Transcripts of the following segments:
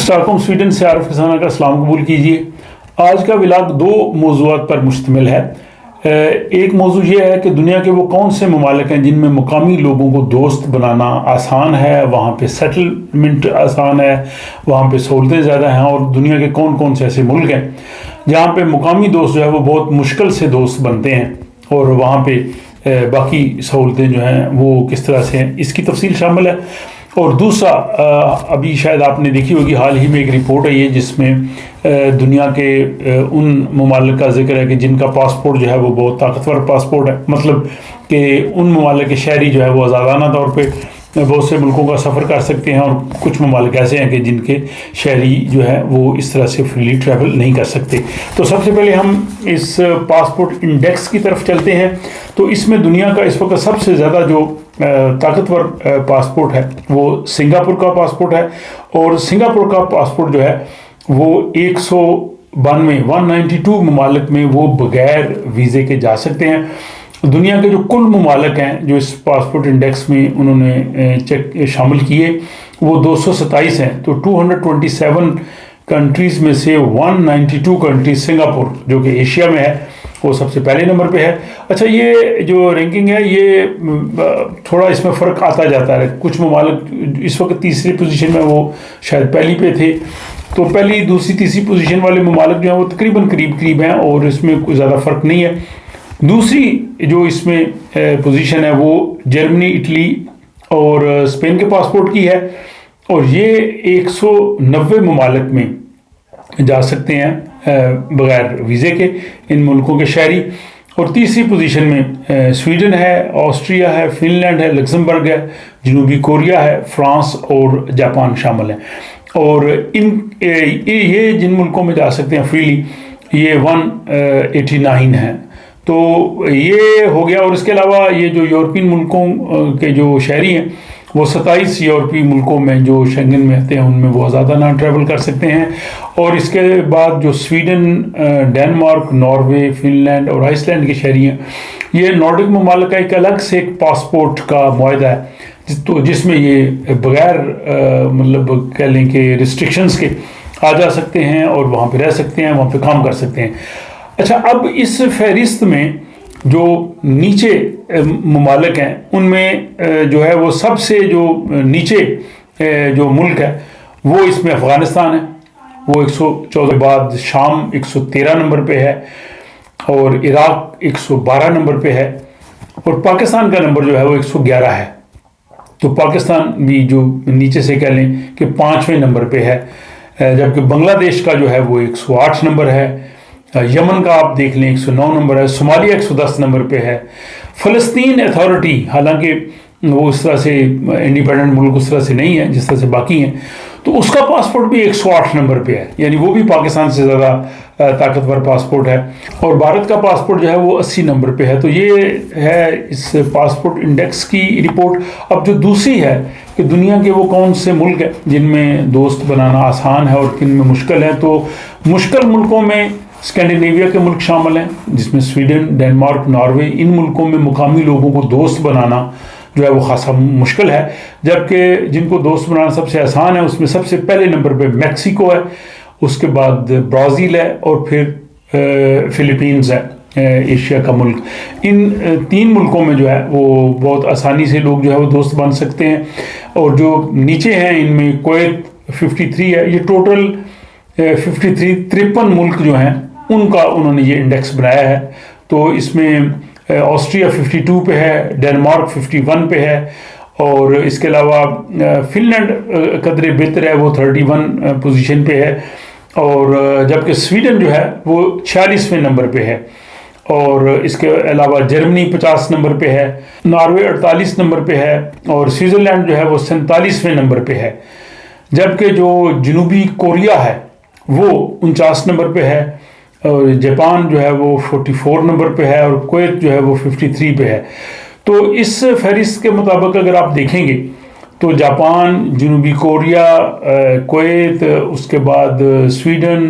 اسٹاکہولم Sweden سے عارف کسانہ کا سلام قبول کیجیے۔ آج کا ولاگ دو موضوعات پر مشتمل ہے۔ ایک موضوع یہ ہے کہ دنیا کے وہ کون سے ممالک ہیں جن میں مقامی لوگوں کو دوست بنانا آسان ہے، وہاں پہ سیٹلمنٹ آسان ہے، وہاں پہ سہولتیں زیادہ ہیں، اور دنیا کے کون کون سے ایسے ملک ہیں جہاں پہ مقامی دوست جو ہے وہ بہت مشکل سے دوست بنتے ہیں، اور وہاں پہ باقی سہولتیں جو ہیں وہ کس طرح سے ہیں، اس کی تفصیل شامل ہے۔ اور دوسرا، ابھی شاید آپ نے دیکھی ہوگی، حال ہی میں ایک رپورٹ ہے یہ جس میں دنیا کے ان ممالک کا ذکر ہے کہ جن کا پاسپورٹ جو ہے وہ بہت طاقتور پاسپورٹ ہے، مطلب کہ ان ممالک کے شہری جو ہے وہ آزادانہ طور پہ بہت سے ملکوں کا سفر کر سکتے ہیں، اور کچھ ممالک ایسے ہیں کہ جن کے شہری جو ہے وہ اس طرح سے فریلی ٹریول نہیں کر سکتے۔ تو سب سے پہلے ہم اس پاسپورٹ انڈیکس کی طرف چلتے ہیں۔ تو اس میں دنیا کا اس وقت سب سے زیادہ جو طاقتور پاسپورٹ ہے وہ سنگاپور کا پاسپورٹ ہے، اور سنگاپور کا پاسپورٹ جو ہے وہ 192 ممالک میں وہ بغیر ویزے کے جا سکتے ہیں۔ دنیا کے جو کل ممالک ہیں جو اس پاسپورٹ انڈیکس میں انہوں نے شامل کیے وہ 227 ہیں۔ تو 227 کنٹریز میں سے 192 کنٹریز سنگاپور جو کہ ایشیا میں ہے وہ سب سے پہلے نمبر پہ ہے۔ اچھا، یہ جو رینکنگ ہے یہ تھوڑا اس میں فرق آتا جاتا ہے، کچھ ممالک اس وقت تیسری پوزیشن میں وہ شاید پہلی پہ تھے، تو پہلی دوسری تیسری پوزیشن والے ممالک جو ہیں وہ تقریباً قریب ہیں، اور اس میں کوئی زیادہ فرق نہیں ہے۔ دوسری جو اس میں پوزیشن ہے وہ جرمنی، اٹلی اور اسپین کے پاسپورٹ کی ہے، اور یہ 190 ممالک میں جا سکتے ہیں بغیر ویزے کے ان ملکوں کے شہری۔ اور تیسری پوزیشن میں سویڈن ہے، آسٹریا ہے، فن لینڈ ہے، لکسمبرگ ہے، جنوبی کوریا ہے، فرانس اور جاپان شامل ہیں۔ اور یہ جن ملکوں میں جا سکتے ہیں فریلی یہ 189 ہیں۔ تو یہ ہو گیا، اور اس کے علاوہ یہ جو یورپین ملکوں کے جو شہری ہیں وہ 27 یورپی ملکوں میں جو شنگن میں آتے ہیں ان میں وہ آزادانہ ٹریول کر سکتے ہیں۔ اور اس کے بعد جو Sweden, Denmark, Norway, Finland اور آئس لینڈ کے شہری ہیں، یہ نارڈک ممالک کا ایک الگ سے ایک پاسپورٹ کا معاہدہ ہے جس میں یہ بغیر مطلب کہہ لیں کہ ریسٹرکشنز کے آ جا سکتے ہیں اور وہاں پہ رہ سکتے ہیں، وہاں پہ کام کر سکتے ہیں۔ اچھا، اب اس فہرست میں جو نیچے ممالک ہیں ان میں جو ہے وہ سب سے جو نیچے جو ملک ہے وہ اس میں افغانستان ہے، وہ 114 بعد شام 113 نمبر پہ ہے، اور عراق 112 نمبر پہ ہے، اور پاکستان کا نمبر جو ہے وہ 111 ہے۔ تو پاکستان بھی جو نیچے سے کہہ لیں کہ 5ویں نمبر پہ ہے، جبکہ بنگلہ دیش کا جو ہے وہ 108 نمبر ہے، یمن کا آپ دیکھ لیں 109 نمبر ہے، صومالیہ 110 نمبر پہ ہے، فلسطین اتھارٹی حالانکہ وہ اس طرح سے انڈیپینڈنٹ ملک اس طرح سے نہیں ہے جس طرح سے باقی ہیں، تو اس کا پاسپورٹ بھی 108 نمبر پہ ہے، یعنی وہ بھی پاکستان سے زیادہ طاقتور پاسپورٹ ہے۔ اور بھارت کا پاسپورٹ جو ہے وہ 80 نمبر پہ ہے۔ تو یہ ہے اس پاسپورٹ انڈیکس کی رپورٹ۔ اب جو دوسری ہے کہ دنیا کے وہ کون سے ملک ہیں جن میں دوست بنانا آسان ہے اور کن میں مشکل ہے، تو مشکل ملکوں میں اسکینڈینیویا کے ملک شامل ہیں جس میں سویڈن، ڈینمارک، ناروے، ان ملکوں میں مقامی لوگوں کو دوست بنانا جو ہے وہ خاصا مشکل ہے، جبکہ جن کو دوست بنانا سب سے آسان ہے اس میں سب سے پہلے نمبر پہ میکسیکو ہے، اس کے بعد برازیل ہے، اور پھر فلپینز ہے، ایشیا کا ملک۔ ان 3 ملکوں میں جو ہے وہ بہت آسانی سے لوگ جو ہے وہ دوست بن سکتے ہیں۔ اور جو نیچے ہیں ان میں کویت 53 ہے، یہ ٹوٹل 53 ملک جو ہیں ان کا انہوں نے یہ انڈیکس بنایا ہے۔ تو اس میں آسٹریا 52 پہ ہے، ڈینمارک 51 پہ ہے، اور اس کے علاوہ فن لینڈ قدرے بہتر ہے، وہ 31 پوزیشن پہ ہے، اور جبکہ سویڈن جو ہے وہ 46ویں نمبر پہ ہے، اور اس کے علاوہ جرمنی 50 نمبر پہ ہے، ناروے 48 نمبر پہ ہے، اور سوئٹزرلینڈ جو ہے وہ 47ویں نمبر پہ ہے، جبکہ جو جنوبی کوریا ہے وہ 49 نمبر پہ ہے، اور جاپان جو ہے وہ 44 نمبر پہ ہے، اور کویت جو ہے وہ 53 پہ ہے۔ تو اس فہرست کے مطابق اگر آپ دیکھیں گے تو جاپان، جنوبی کوریا، کویت، اس کے بعد Sweden,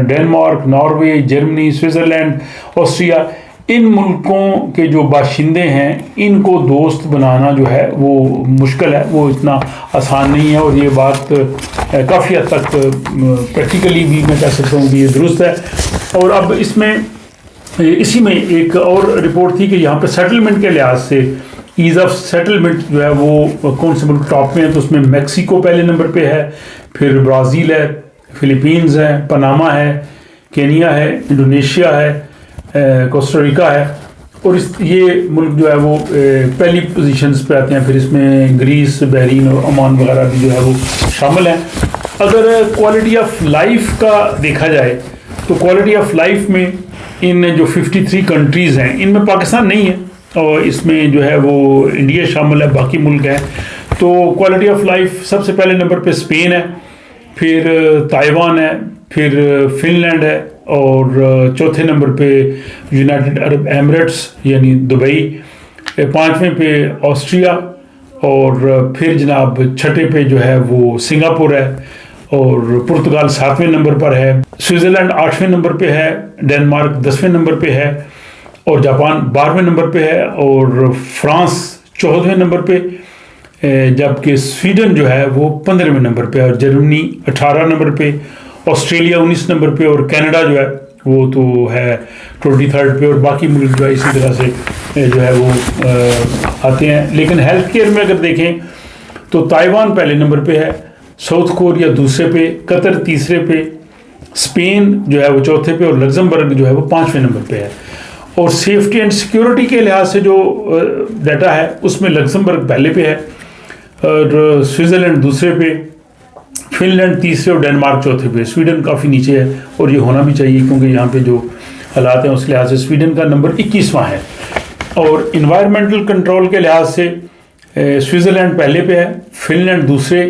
Denmark, Norway, Germany, Switzerland, Austria, ان ملکوں کے جو باشندے ہیں ان کو دوست بنانا جو ہے وہ مشکل ہے، وہ اتنا آسان نہیں ہے، اور یہ بات کافی حد تک پریکٹیکلی بھی میں کہہ سکتا ہوں کہ یہ درست ہے۔ اور اب اس میں اسی میں ایک اور رپورٹ تھی کہ یہاں پہ سیٹلمنٹ کے لحاظ سے ایز آف سیٹلمنٹ جو ہے وہ کون سے ملک ٹاپ میں ہیں، تو اس میں میکسیکو پہلے نمبر پہ ہے، پھر برازیل ہے، فلپینز ہے، پناما ہے، کینیا ہے، انڈونیشیا ہے، کوسٹاریکا ہے، اور یہ ملک جو ہے وہ پہلی پوزیشنز پہ آتے ہیں۔ پھر اس میں گریس، بحرین اور عمان وغیرہ بھی جو ہے وہ شامل ہیں۔ اگر کوالٹی آف لائف کا دیکھا جائے تو کوالٹی آف لائف میں ان جو 53 کنٹریز ہیں ان میں پاکستان نہیں ہے، اور اس میں جو ہے وہ انڈیا شامل ہے، باقی ملک ہیں۔ تو کوالٹی آف لائف سب سے پہلے نمبر پہ اسپین ہے، پھر تائیوان ہے، پھر فن لینڈ ہے، اور چوتھے نمبر پہ یونائٹڈ عرب ایمریٹس یعنی دبئی، پانچویں پہ آسٹریا، اور پھر جناب چھٹے پہ جو ہے وہ سنگاپور ہے، اور پرتگال 7ویں نمبر پر ہے، سوئٹزرلینڈ 8ویں نمبر پہ ہے، ڈنمارک 10ویں نمبر پہ ہے، اور جاپان 12ویں نمبر پہ ہے، اور فرانس 14ویں نمبر پہ، جبکہ سویڈن جو ہے وہ 15ویں نمبر پہ، اور جرمنی 18 نمبر پہ، آسٹریلیا 19 نمبر پہ، اور کینیڈا جو ہے وہ تو ہے 23rd پہ، اور باقی ملک جو ہے اسی طرح سے جو ہے وہ آتے ہیں۔ لیکن ہیلتھ کیئر میں اگر دیکھیں تو تائیوان پہلے نمبر پہ ہے، ساؤتھ کوریا دوسرے پہ، قطر تیسرے پہ، اسپین جو ہے وہ چوتھے پہ، اور لگزمبرگ جو ہے وہ 5ویں نمبر پہ ہے۔ اور سیفٹی اینڈ سیکیورٹی کے لحاظ سے جو ڈیٹا ہے اس میں لگزمبرگ پہلے پہ ہے، اور سوئٹزرلینڈ دوسرے پہ، فن لینڈ تیسرے، اور ڈنمارک چوتھے پہ۔ سویڈن کافی نیچے ہے، اور یہ ہونا بھی چاہیے کیونکہ یہاں پہ جو حالات ہیں اس لحاظ سے سویڈن کا نمبر 21واں ہے۔ اور انوائرمنٹل کنٹرول کے لحاظ سے سوئٹزرلینڈ پہلے پہ ہے، فن لینڈ دوسرے،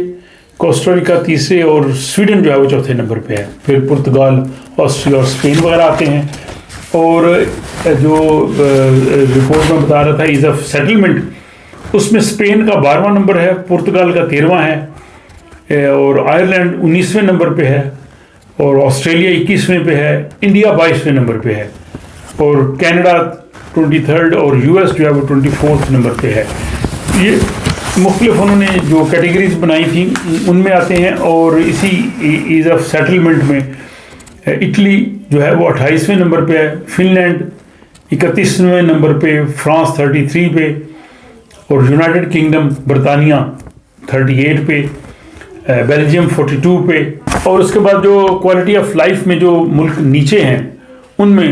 کوسٹاریکا تیسرے، اور سویڈن جو ہے وہ چوتھے نمبر پہ ہے۔ پھر پرتگال، آسٹریا اور اسپین وغیرہ آتے ہیں۔ اور جو رپورٹ میں بتا رہا تھا ایز آف سیٹلمنٹ، اس میں اسپین کا 12واں نمبر ہے، پرتگال کا 13واں ہے، اور آئرلینڈ 19ویں نمبر پہ ہے، اور آسٹریلیا 21ویں پہ ہے، انڈیا 22ویں نمبر پہ ہے، اور کینیڈا 23rd، اور یو ایس جو ہے وہ 24th نمبر پہ ہے۔ یہ مختلف انہوں نے جو کیٹیگریز بنائی تھیں ان میں آتے ہیں۔ اور اسی ایز آف سیٹلمنٹ میں اٹلی جو ہے وہ 28ویں نمبر پہ ہے، فن لینڈ 31ویں نمبر پہ، فرانس 33 پہ، اور یونائٹڈ کنگڈم برطانیہ 38 پہ، بیلجیم 42 پہ۔ اور اس کے بعد جو کوالٹی آف لائف میں جو ملک نیچے ہیں ان میں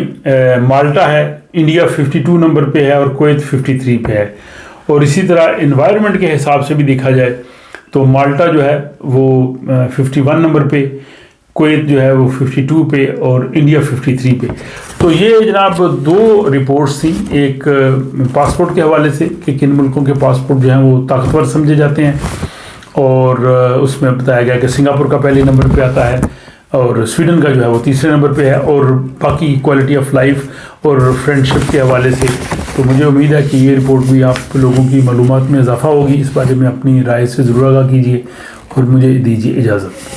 مالٹا ہے، انڈیا 52 نمبر پہ ہے، اور کویت 53 پہ ہے۔ اور اسی طرح انوائرمنٹ کے حساب سے بھی دیکھا جائے تو مالٹا جو ہے وہ 51 نمبر پہ، کویت جو ہے وہ 52 پہ، اور انڈیا 53 پہ۔ تو یہ جناب دو رپورٹس تھیں، ایک پاسپورٹ کے حوالے سے کہ کن ملکوں کے پاسپورٹ جو ہیں وہ طاقتور سمجھے جاتے ہیں، اور اس میں بتایا گیا کہ سنگاپور کا پہلے نمبر پہ آتا ہے، اور سویڈن کا جو ہے وہ تیسرے نمبر پہ ہے، اور باقی کوالٹی آف لائف اور فرینڈشپ کے حوالے سے۔ تو مجھے امید ہے کہ یہ رپورٹ بھی آپ لوگوں کی معلومات میں اضافہ ہوگی، اس بارے میں اپنی رائے سے ضرور آگاہ کیجیے، اور مجھے دیجیے اجازت۔